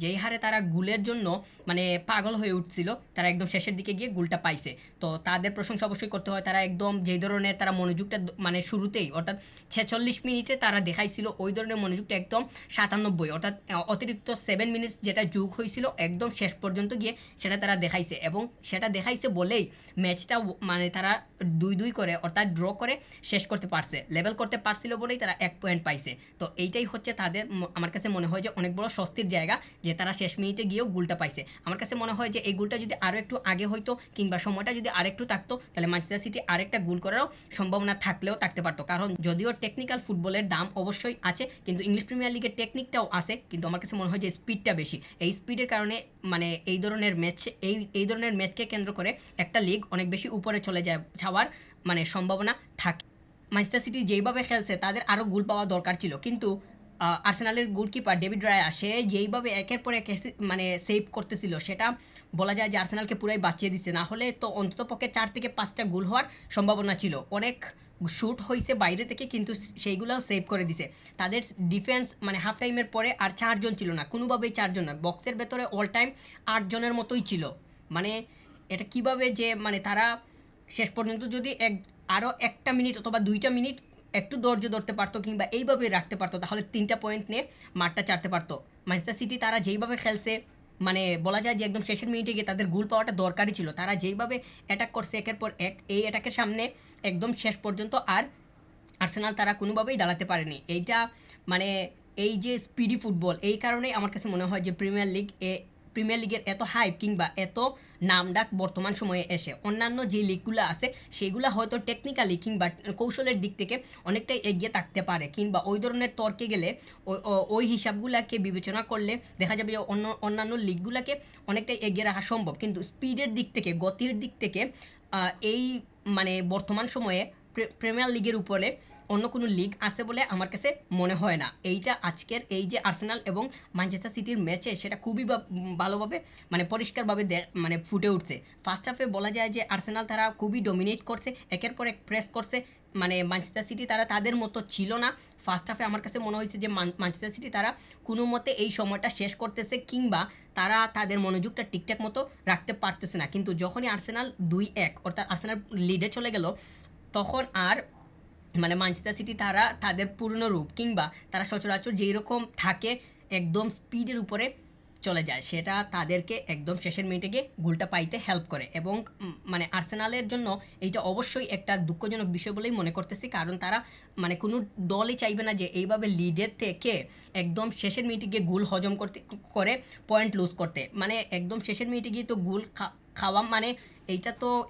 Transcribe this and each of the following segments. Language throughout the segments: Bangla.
যেই হারে তারা গোলের জন্য মানে পাগল হয়ে উঠছিল, তারা একদম শেষের দিকে গিয়ে গোলটা পাইছে। তো তাদের প্রশংসা অবশ্যই করতে হয়। তারা একদম যেই ধরনের তারা মনোযোগটা মানে শুরুতেই অর্থাৎ 46 মিনিটে তারা দেখাইছিল ওই ধরনের মনোযোগটা একদম 97 অর্থাৎ অতিরিক্ত 7 মিনিটস যেটা যোগ হয়েছিল একদম শেষ পর্যন্ত গিয়ে সেটা তারা দেখাইছে, এবং সেটা দেখাইছে বলেই ম্যাচটা মানে তারা 2-2 করে অর্থাৎ ড্র করে শেষ করতে পারছে, লেভেল করতে পারছিল বলেই তারা 1 পয়েন্ট পাইছে। তো এইটাই হচ্ছে তাদের আমার কাছে মনে হয় যে অনেক বড় স্বস্তির জায়গা, যে তারা শেষ মিনিটে গিয়েও গোলটা পাইছে। আমার কাছে মনে হয় যে এই গোলটা যদি আরও একটু আগে হইতো কিংবা সময়টা যদি আরেকটু থাকতো, তাহলে ম্যানচেস্টার সিটি আরেকটা গোল করারও সম্ভাবনা থাকলেও থাকতে পারতো। কারণ যদিও টেকনিক্যাল ফুটবলের দাম অবশ্যই আছে, কিন্তু ইংলিশ প্রিমিয়ার লিগের টেকনিকটাও আছে, কিন্তু আমার কাছে মনে হয় যে স্পিডটা বেশি। এই স্পিডের কারণে মানে এই ধরনের ম্যাচকে কেন্দ্র করে একটা লিগ অনেক বেশি উপরে চলে যাওয়ার মানে সম্ভাবনা থাকে। ম্যানচেস্টার সিটি যেইভাবে খেলছে তাদের আরও গোল পাওয়া দরকার ছিল, কিন্তু আর্সেনালের গোলকিপার ডেভিড রায়া সে যেইভাবে একের পর এক মানে সেভ করতেছিল, সেটা বলা যায় যে আর্সেনালকে পুরাই বাঁচিয়ে দিচ্ছে। না হলে তো অন্ততপক্ষে 4 থেকে 5টা গোল হওয়ার সম্ভাবনা ছিল। অনেক শ্যুট হয়েছে বাইরে থেকে, কিন্তু সেইগুলোও সেভ করে দিছে। তাদের ডিফেন্স মানে হাফ টাইমের পরে আর 4 জন ছিল না, কোনোভাবেই 4 জন না, বক্সের ভেতরে অল টাইম 8 জনের মতোই ছিল। মানে এটা কিভাবে যে মানে তারা শেষ পর্যন্ত যদি আরও 1টা মিনিট অথবা 2টা মিনিট একটু ধৈর্য ধরতে পারতো কিংবা এইভাবে রাখতে পারতো, তাহলে 3টা পয়েন্ট নিয়ে মাঠটা ছাড়তে পারতো। ম্যানচেস্টার সিটি তারা যেইভাবে খেলছে, মানে বলা যায় যে একদম শেষের মিনিটে গিয়ে তাদের গোল পাওয়াটা দরকারই ছিল। তারা যেইভাবে অ্যাটাক করছে একের পর এক, এই অ্যাটাকের সামনে একদম শেষ পর্যন্ত আর আর্সেনাল তারা কোনোভাবেই দাঁড়াতে পারেনি। এইটা মানে এই যে স্পিডি ফুটবল, এই কারণেই আমার কাছে মনে হয় যে প্রিমিয়ার লিগের এত হাইপ কিংবা এত নামডাক বর্তমান সময়ে এসে। অন্যান্য যে লিগগুলো আছে সেইগুলো হয়তো টেকনিক্যালি কিংবা কৌশলের দিক থেকে অনেকটাই এগিয়ে থাকতে পারে, কিংবা ওই ধরনের তর্কে গেলে ওই হিসাবগুলোকে বিবেচনা করলে দেখা যাবে যে অন্যান্য লিগগুলোকে অনেকটাই এগিয়ে রাখা সম্ভব। কিন্তু স্পিডের দিক থেকে, গতির দিক থেকে এই মানে বর্তমান সময়ে প্রিমিয়ার লিগের উপরে অন্য কোনো লিগ আছে বলে আমার কাছে মনে হয় না। এইটা আজকের এই যে আর্সেনাল এবং ম্যানচেস্টার সিটির ম্যাচে সেটা খুবই ভালোভাবে মানে পরিষ্কারভাবে মানে ফুটে উঠছে। ফার্স্ট হাফে বলা যায় যে আর্সেনাল তারা খুবই ডমিনেট করছে, একের পর এক প্রেস করছে। মানে ম্যানচেস্টার সিটি তারা তাদের মতো ছিল না। ফার্স্ট হাফে আমার কাছে মনে হয়েছে যে ম্যানচেস্টার সিটি তারা কোনো মতে এই সময়টা শেষ করতেছে, কিংবা তারা তাদের মনোযোগটা ঠিকঠাক মতো রাখতে পারতেছে না। কিন্তু যখনই আর্সেনাল 2-1 অর্থাৎ আর্সেনাল লিডে চলে গেল, তখন আর মানে ম্যানচেস্টার সিটি তারা তাদের পূর্ণ রূপ কিংবা তারা সচরাচর যেই রকম থাকে একদম স্পিডের উপরে চলে যায়, সেটা তাদেরকে একদম শেষের মিনিটে গিয়ে গোলটা পাইতে হেল্প করে। এবং মানে আর্সেনালের জন্য এইটা অবশ্যই একটা দুঃখজনক বিষয় বলেই মনে করতেছি, কারণ তারা মানে কোনো দলই চাইবে না যে এইভাবে লিডের থেকে একদম শেষের মিনিটে গিয়ে গোল হজম করে পয়েন্ট লুজ করতে। মানে একদম শেষের মিনিটে গিয়ে তো গোল খাওয়া মানে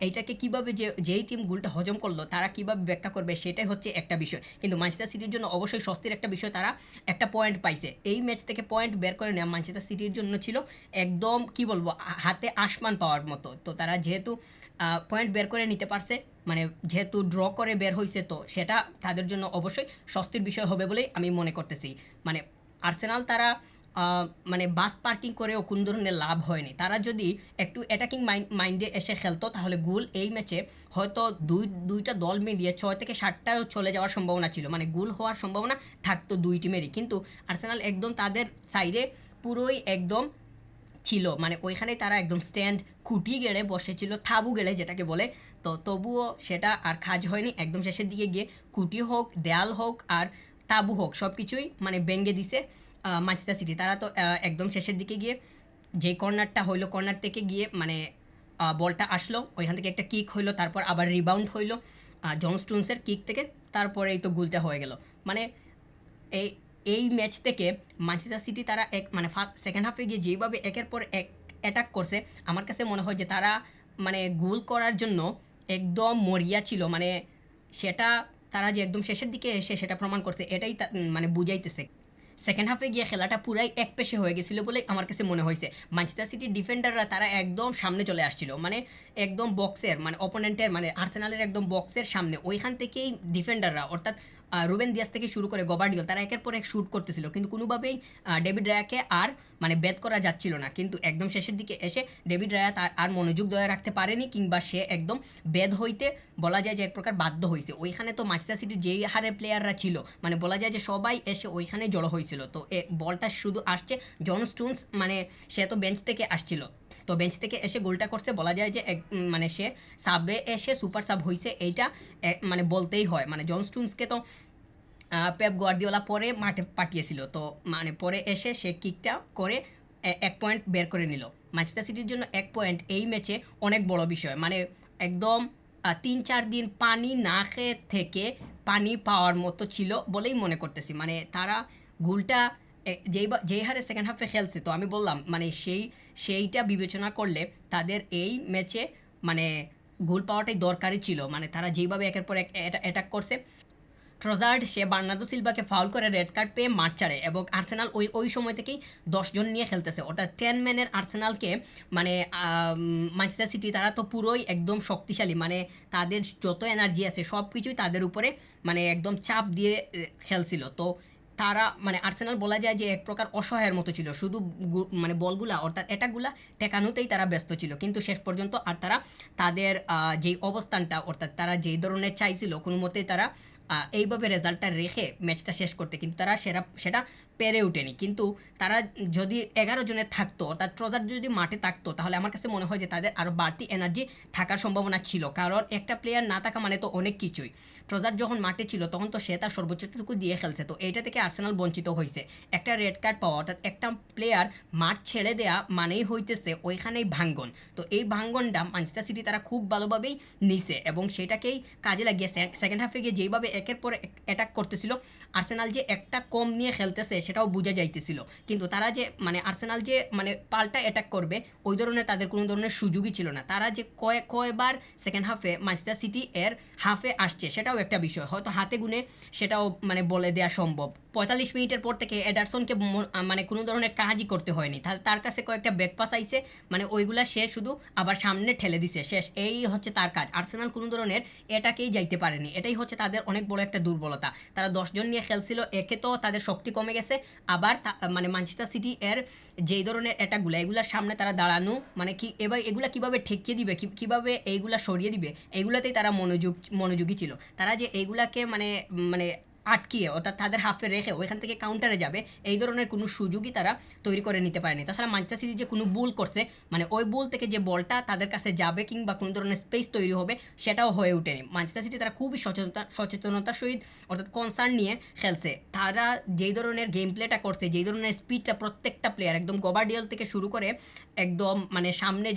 এইটাকে কিভাবে যেই টিম গোলটা হজম করলো তারা কিভাবে ব্যাখ্যা করবে, সেটাই হচ্ছে একটা বিষয়। কিন্তু ম্যানচেস্টার সিটির জন্য অবশ্যই স্বস্তির একটা বিষয়, তারা একটা পয়েন্ট পাইছে। এই ম্যাচ থেকে পয়েন্ট বের করে নেওয়া ম্যানচেস্টার সিটির জন্য ছিল একদম কি বলবো হাতে আসমান পাওয়ার মতো। তো তারা যেহেতু পয়েন্ট বের করে নিতে পারছে, মানে যেহেতু ড্র করে বের হয়েছে, তো সেটা তাদের জন্য অবশ্যই স্বস্তির বিষয় হবে বলেই আমি মনে করতেছি। মানে আর্সেনাল তারা মানে বাস পার্কিং করেও কোন ধরনের লাভ হয়নি। তারা যদি একটু অ্যাটাকিং মাইন্ডে এসে খেলতো, তাহলে গোল এই ম্যাচে হয়তো দুইটা দল মিলিয়ে 6 থেকে 7টাও চলে যাওয়ার সম্ভাবনা ছিল, মানে গোল হওয়ার সম্ভাবনা থাকতো দুই টিমেরই। কিন্তু আর্সেনাল একদম তাদের সাইডে পুরোই একদম ছিল, মানে ওইখানে তারা একদম স্ট্যান্ড খুঁটি গেড়ে বসেছিল, তাঁবু গেড়ে যেটাকে বলে। তো তবুও সেটা আর কাজ হয়নি। একদম শেষের দিকে গিয়ে খুঁটি হোক, দেয়াল হোক আর তাঁবু হোক, সব কিছুই মানে ভেঙে দিছে ম্যানচেস্টার সিটি। তারা তো একদম শেষের দিকে গিয়ে যে কর্নারটা হইলো, কর্নার থেকে গিয়ে মানে বলটা আসলো, ওইখান থেকে একটা কিক হইলো, তারপর আবার রিবাউন্ড হইলো জন স্টোনসের কিক থেকে, তারপরে এই তো গোলটা হয়ে গেল। মানে এই এই ম্যাচ থেকে ম্যানচেস্টার সিটি তারা এক মানে সেকেন্ড হাফে গিয়ে যেভাবে একের পর এক অ্যাটাক করছে, আমার কাছে মনে হয় যে তারা মানে গোল করার জন্য একদম মরিয়া ছিল। মানে সেটা তারা যে একদম শেষের দিকে এসে সেটা প্রমাণ করছে, এটাই মানে বুঝাইতেছে। সেকেন্ড হাফে গিয়ে খেলাটা পুরাই একপেশে হয়ে গেছিল বলে আমার কাছে মনে হয়েছে। ম্যানচেস্টার সিটির ডিফেন্ডাররা তারা একদম সামনে চলে আসছিল, মানে একদম বক্সের মানে অপোনেন্টের মানে আর্সেনালের একদম বক্সের সামনে, ওইখান থেকেই ডিফেন্ডাররা অর্থাৎ রুবেন দিয়াস থেকে শুরু করে গবার্ডিওল তারা একের পর এক শুট করতেছিল, কিন্তু কোনোভাবেই ডেভিড রায়াকে আর মানে বেদ করা যাচ্ছিল না। কিন্তু একদম শেষের দিকে এসে ডেভিড রায়া তার আর মনোযোগ ধরে রাখতে পারেনি, কিংবা সে একদম বেদ হইতে বলা যায় যে এক প্রকার বাধ্য হয়েছে। ওইখানে তো ম্যানচেস্টার সিটির যেই হারে প্লেয়াররা ছিল, মানে বলা যায় যে সবাই এসে ওইখানে জড়ো হয়েছিল। তো বলটা শুধু আসছে জন স্টোনস, মানে সে তো বেঞ্চ থেকে আসছিল, তো বেঞ্চ থেকে এসে গোলটা করছে, বলা যায় যে মানে সে সাবে এসে সুপার সাব হয়েছে, এইটা মানে বলতেই হয়। মানে জন স্টোনসকে তো পেপ গার্দিওলা পরে মাঠে পাঠিয়েছিল, তো মানে পরে এসে সে কিকটা করে 1 পয়েন্ট বের করে নিল। ম্যানচেস্টার সিটির জন্য 1 পয়েন্ট এই ম্যাচে অনেক বড় বিষয়। মানে একদম 3-4 দিন পানি না খেয়ে থেকে পানি পাওয়ার মতো ছিল বলেই মনে করতেছি। মানে তারা গোলটা যেই হারে সেকেন্ড হাফে খেলছে, তো আমি বললাম মানে সেইটা বিবেচনা করলে তাদের এই ম্যাচে মানে গোল পাওয়াটাই দরকারই ছিল। মানে তারা যেইভাবে একের পর এক অ্যাটাক করছে, ট্রোজার্ড সে বার্নার্ডো সিলভাকে ফাউল করে রেড কার্ড পেয়ে মাঠ ছাড়ে, এবং আর্সেনাল ওই সময় থেকেই 10 জন নিয়ে খেলতেছে, অর্থাৎ 10 ম্যানের আর্সেনালকে মানে ম্যানচেস্টার সিটি তারা তো পুরোই একদম শক্তিশালী, মানে তাদের যত এনার্জি আছে সব কিছুই তাদের উপরে মানে একদম চাপ দিয়ে খেলছিল। তো তারা মানে আর্সেনাল বলা যায় যে এক প্রকার অসহায়ের মতো ছিল, শুধু মানে বলগুলা অর্থাৎ অ্যাটাকগুলা টেকানোতেই তারা ব্যস্ত ছিল। কিন্তু শেষ পর্যন্ত আর তারা তাদের যেই অবস্থানটা অর্থাৎ তারা যেই ধরনের চাইছিল কোনো মতেই তারা এইভাবে রেজাল্টটা রেখে ম্যাচটা শেষ করতে, কিন্তু তারা সেটা পেরে ওঠেনি। কিন্তু তারা যদি 11 জনের থাকতো, অর্থাৎ ট্রোজার্ড যদি মাঠে থাকতো, তাহলে আমার কাছে মনে হয় যে তাদের আরও বাড়তি এনার্জি থাকার সম্ভাবনা ছিল, কারণ একটা প্লেয়ার না থাকা মানে তো অনেক কিছুই। ট্রোজার্ড যখন মাঠে ছিল তখন তো সে তার সর্বোচ্চটুকু দিয়ে খেলছে, তো এইটা থেকে আর্সেনাল বঞ্চিত হয়েছে। একটা রেড কার্ড পাওয়া অর্থাৎ একটা প্লেয়ার মাঠ ছেড়ে দেয়া মানেই হইতেছে ওইখানেই ভাঙ্গন। তো এই ভাঙ্গনটা ম্যানচেস্টার সিটি তারা খুব ভালোভাবেই নিছে, এবং সেটাকেই কাজে লাগিয়ে সেকেন্ড হাফে গিয়ে যেইভাবে একের পর অ্যাটাক করতেছিল, আর্সেনাল যে একটা কম নিয়ে খেলতেছে সেটাও বোঝা যাইতেছিল। কিন্তু তারা যে মানে আর্সেনাল যে মানে পাল্টা অ্যাটাক করবে ওই ধরনের তাদের কোনো ধরনের সুযোগই ছিল না। তারা যে কয়বার সেকেন্ড হাফে ম্যানচেস্টার সিটি এর হাফে আসছে সেটাও একটা বিষয়, হয়তো হাতে গুনে সেটাও মানে বলে দেওয়া সম্ভব। 45 মিনিটের পর থেকে এডারসনকে মানে কোনো ধরনের কাজই করতে হয়নি, তার কাছে কয়েকটা ব্যাক পাস আইছে, মানে ওইগুলা সে শুধু আবার সামনে ঠেলে দিছে, শেষ। এই হচ্ছে তার কাজ। আর্সেনাল কোনো ধরনের এটাকেই যাইতে পারেনি, এটাই হচ্ছে তাদের অনেক বড় একটা দুর্বলতা। তারা 10 জন নিয়ে খেলছিল, একে তো তাদের শক্তি কমে গেছে, আবার মানে ম্যানচেস্টার সিটি এর যেই ধরনের অ্যাটাকগুলো এগুলার সামনে তারা দাঁড়ানো মানে কি এবার এগুলা কিভাবে ঠেকিয়ে দিবে, কিভাবে এইগুলা সরিয়ে দিবে, এইগুলাতেই তারা মনোযোগী ছিল। তারা যে এইগুলাকে মানে মানে আটকিয়ে অর্থাৎ তাদের হাফে রেখে ওইখান থেকে কাউন্টারে যাবে এই ধরনের কোনো সুযোগই তারা তৈরি করে নিতে পারেনি। তাছাড়া ম্যানচেস্টার সিটি যে কোনো ভুল করছে, মানে ওই ভুল থেকে যে বলটা তাদের কাছে যাবে কিংবা কোনো ধরনের স্পেস তৈরি হবে সেটাও হয়ে ওঠেনি। ম্যানচেস্টার সিটি তারা খুবই সচেতনতার সহিত অর্থাৎ কনসার্ন নিয়ে খেলছে। তারা যেই ধরনের গেম প্লেটা করছে, যেই ধরনের স্পিডটা প্রত্যেকটা প্লেয়ার একদম গবার্ডিওল থেকে শুরু করে একদম মানে সামনে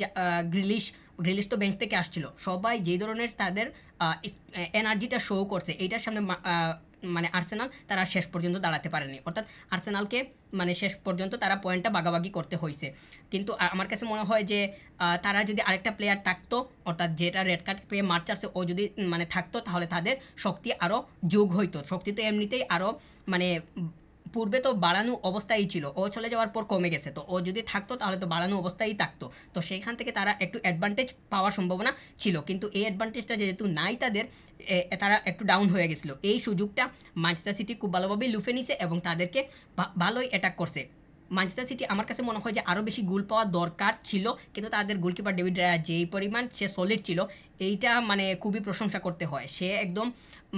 গ্রিলিশ তো বেঞ্চ থেকে আসছিল, সবাই যেই ধরনের তাদের এনার্জিটা শো করছে এইটার সামনে মানে আর্সেনাল তারা শেষ পর্যন্ত দাঁড়াতে পারেনি, অর্থাৎ আর্সেনালকে মানে শেষ পর্যন্ত তারা পয়েন্টটা ভাগাভাগি করতে হয়েছে। কিন্তু আমার কাছে মনে হয় যে তারা যদি আরেকটা প্লেয়ার থাকতো অর্থাৎ যেটা রেড কার্ড পেয়ে মার্চ আসছে ও যদি মানে থাকতো, তাহলে তাদের শক্তি আরও যোগ হইতো। শক্তি তো এমনিতেই আরও মানে পূর্বে তো বাড়ানো অবস্থায় ছিল, ও চলে যাওয়ার পর কমে গেছে, তো ও যদি থাকতো তাহলে তো বাড়ানো অবস্থায় থাকতো। তো সেইখান থেকে তারা একটু অ্যাডভান্টেজ পাওয়ার সম্ভাবনা ছিল, কিন্তু এই অ্যাডভান্টেজটা যেহেতু নাই তাদের, তারা একটু ডাউন হয়ে গেছিলো। এই সুযোগটা ম্যানচেস্টার সিটি খুব ভালোভাবেই লুফে নিছে এবং তাদেরকে ভালোই অ্যাটাক করছে। ম্যানচেস্টার সিটি আমার কাছে মনে হয় যে আরও বেশি গোল পাওয়া দরকার ছিল, কিন্তু তাদের গোলকিপার ডেভিড রায়া যেই পরিমাণ সে সলিড ছিল এইটা মানে খুবই প্রশংসা করতে হয়। সে একদম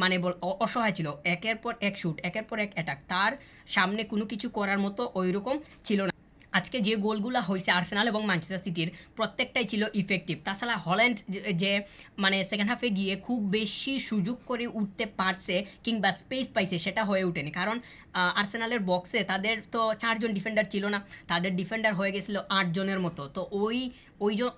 মানে অসহায় ছিল, একের পর এক শুট একের পর এক অ্যাটাক, তার সামনে কোনো কিছু করার মতো ওই রকম ছিল না। আজকে যে গোলগুলো হয়েছে আর্সেনাল এবং ম্যানচেস্টার সিটির প্রত্যেকটাই ছিল ইফেক্টিভ। তাছাড়া হল্যান্ড যে মানে সেকেন্ড হাফে গিয়ে খুব বেশি সুযোগ করে উঠতে পারছে কিংবা স্পেস পাইছে সেটা হয়ে ওঠেনি, কারণ আর্সেনালের বক্সে তাদের তো 4 জন ডিফেন্ডার ছিল না, তাদের ডিফেন্ডার হয়ে গেছিলো 8 জনের মতো। তো ওইজন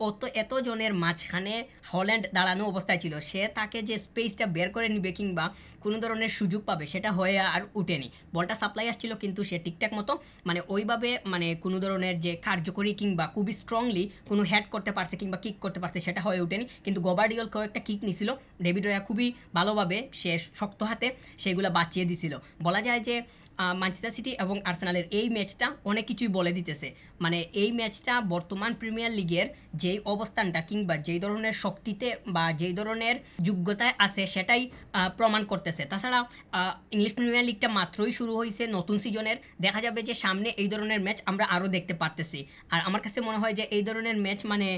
এতজনের মাঝখানে হল্যান্ড দাঁড়ানো অবস্থায় ছিল, সে তাকে যে স্পেসটা বের করে নিবে কিংবা কোনো ধরনের সুযোগ পাবে সেটা হয়ে আর উঠেনি। বলটা সাপ্লাই আসছিল কিন্তু সে ঠিকঠাক মতো মানে ওইভাবে মানে কোনো ধরনের যে কার্যকরী কিংবা খুবই স্ট্রংলি কোনো হেড করতে পারছে কিংবা কিক করতে পারছে সেটা হয়ে ওঠেনি, কিন্তু গবার্ডিওল কয়েকটা কিক নিছিল, ডেভিড রয়া খুবই ভালোভাবে সে শক্ত হাতে সেগুলো বাঁচিয়ে দিছিল। বলা যায় যে ম্যানচেস্টার সিটি এবং আর্সেনালের এই ম্যাচটা অনেক কিছুই বলে দিতেছে। মানে এই ম্যাচটা বর্তমান প্রিমিয়ার লিগের যেই অবস্থানটা কিংবা যেই ধরনের শক্তিতে বা যেই ধরনের যোগ্যতায় আছে সেটাই প্রমাণ করতেছে। তাছাড়া ইংলিশ প্রিমিয়ার লিগটা মাত্রই শুরু হয়েছে নতুন সিজনের, দেখা যাবে যে সামনে এই ধরনের ম্যাচ আমরা আরও দেখতে পারতেছি। আর আমার কাছে মনে হয় যে এই ধরনের ম্যাচ মানে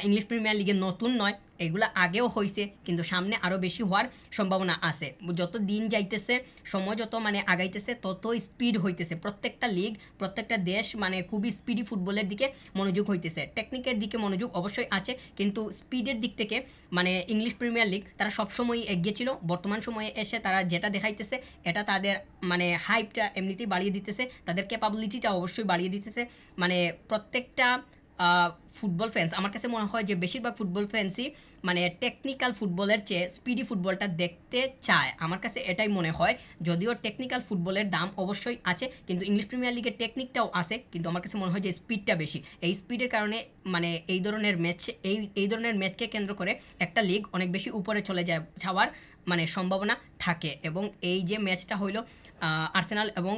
ইংলিশ প্রিমিয়ার লিগে নতুন নয়, এগুলো আগেও হয়েছে, কিন্তু সামনে আরও বেশি হওয়ার সম্ভাবনা আছে। যত দিন যাইতেছে, সময় যত মানে আগাইতেছে, তত স্পিড হইতেছে প্রত্যেকটা লিগ, প্রত্যেকটা দেশ মানে খুবই স্পিডি ফুটবলের দিকে মনোযোগ হইতেছে। টেকনিকের দিকে মনোযোগ অবশ্যই আছে, কিন্তু স্পিডের দিক থেকে মানে ইংলিশ প্রিমিয়ার লিগ তারা সবসময়ই এগিয়ে ছিল। বর্তমান সময়ে এসে তারা যেটা দেখাইতেছে এটা তাদের মানে হাইপটা এমনিতেই বাড়িয়ে দিতেছে, তাদের ক্যাপাবিলিটিটা অবশ্যই বাড়িয়ে দিতেছে। মানে প্রত্যেকটা ফুটবল ফ্যান্স, আমার কাছে মনে হয় যে বেশিরভাগ ফুটবল ফ্যান্সই মানে টেকনিক্যাল ফুটবলের চেয়ে স্পিডি ফুটবলটা দেখতে চায়, আমার কাছে এটাই মনে হয়। যদিও টেকনিক্যাল ফুটবলের দাম অবশ্যই আছে, কিন্তু ইংলিশ প্রিমিয়ার লিগের টেকনিকটাও আছে, কিন্তু আমার কাছে মনে হয় যে স্পিডটা বেশি। এই স্পিডের কারণে মানে এই ধরনের ম্যাচ এই ধরনের ম্যাচকে কেন্দ্র করে একটা লিগ অনেক বেশি উপরে চলে যাওয়ার মানে সম্ভাবনা থাকে। এবং এই যে ম্যাচটা হইলো আর্সেনাল এবং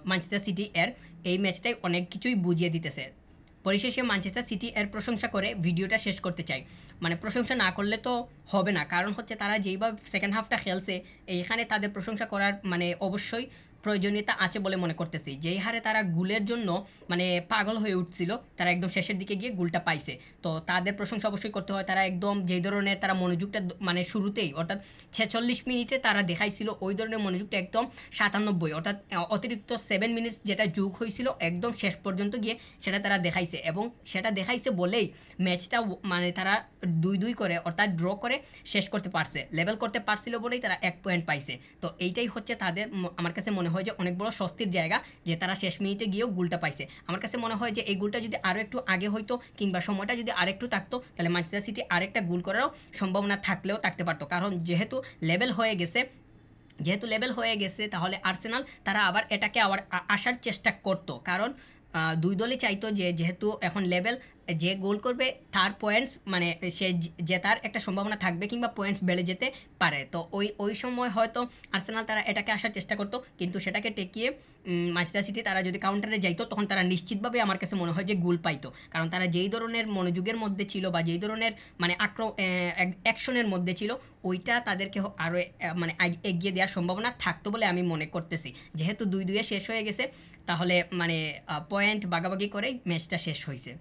ম্যানচেস্টার সিটি এর, এই ম্যাচটাই অনেক কিছুই বুঝিয়ে দিতেছে। পরিশেষে ম্যানচেস্টার সিটি এর প্রশংসা করে ভিডিওটা শেষ করতে চাই। মানে প্রশংসা না করলে তো হবে না, কারণ হচ্ছে তারা যেইভাবে সেকেন্ড হাফটা খেলছে, এইখানে তাদের প্রশংসা করার মানে অবশ্যই প্রয়োজনীয়তা আছে বলে মনে করতেছি। যেই হারে তারা গোলের জন্য মানে পাগল হয়ে উঠছিল, তারা একদম শেষের দিকে গিয়ে গোলটা পাইছে। তো তাদের প্রশংসা অবশ্যই করতে হয়। তারা একদম যেই ধরনের তারা মনোযোগটা মানে শুরুতেই অর্থাৎ 46 মিনিটে তারা দেখাইছিল ওই ধরনের মনোযোগটা একদম 97, অর্থাৎ অতিরিক্ত 7 মিনিটস যেটা যোগ হয়েছিল একদম শেষ পর্যন্ত গিয়ে সেটা তারা দেখাইছে, এবং সেটা দেখাইছে বলেই ম্যাচটা মানে তারা 2-2 করে অর্থাৎ ড্র করে শেষ করতে পারছে, লেভেল করতে পারছিল বলেই তারা 1 পয়েন্ট পাইছে। তো এইটাই হচ্ছে তাদের আমার কাছে মনে হয় যে অনেক বড় স্বস্তির জায়গা, যে তারা শেষ মিনিটে গিয়েও গোলটা পাইছে। আমার কাছে মনে হয় যে এই গোলটা যদি আরও একটু আগে হইতো কিংবা সময়টা যদি আরেকটু থাকতো, তাহলে ম্যানচেস্টার সিটি আরেকটা গোল করারও সম্ভাবনা থাকলেও থাকতে পারতো। কারণ যেহেতু লেভেল হয়ে গেছে তাহলে আর্সেনাল তারা আবার এটাকে আবার আসার চেষ্টা করতো। কারণ দুই দলই চাইতো যে যেহেতু এখন লেভেল, যে গোল করবে তার পয়েন্টস মানে সে জেতার একটা সম্ভাবনা থাকবে কিংবা পয়েন্টস বেড়ে যেতে পারে। তো ওই সময় হয়তো আর্সেনাল তারা এটাকে আসার চেষ্টা করতো, কিন্তু সেটাকে টেকিয়ে ম্যানচেস্টার সিটি তারা যদি কাউন্টারে যাইতো তখন তারা নিশ্চিতভাবে আমার কাছে মনে হয় যে গোল পাইতো। কারণ তারা যেই ধরনের মনোযোগের মধ্যে ছিল বা যেই ধরনের মানে অ্যাকশনের মধ্যে ছিল, ওইটা তাদেরকে আরও মানে এগিয়ে দেওয়ার সম্ভাবনা থাকতো বলে আমি মনে করতেছি। যেহেতু 2-2 শেষ হয়ে গেছে, তাহলে মানে পয়েন্ট ভাগাভাগি করেই ম্যাচটা শেষ হয়েছে।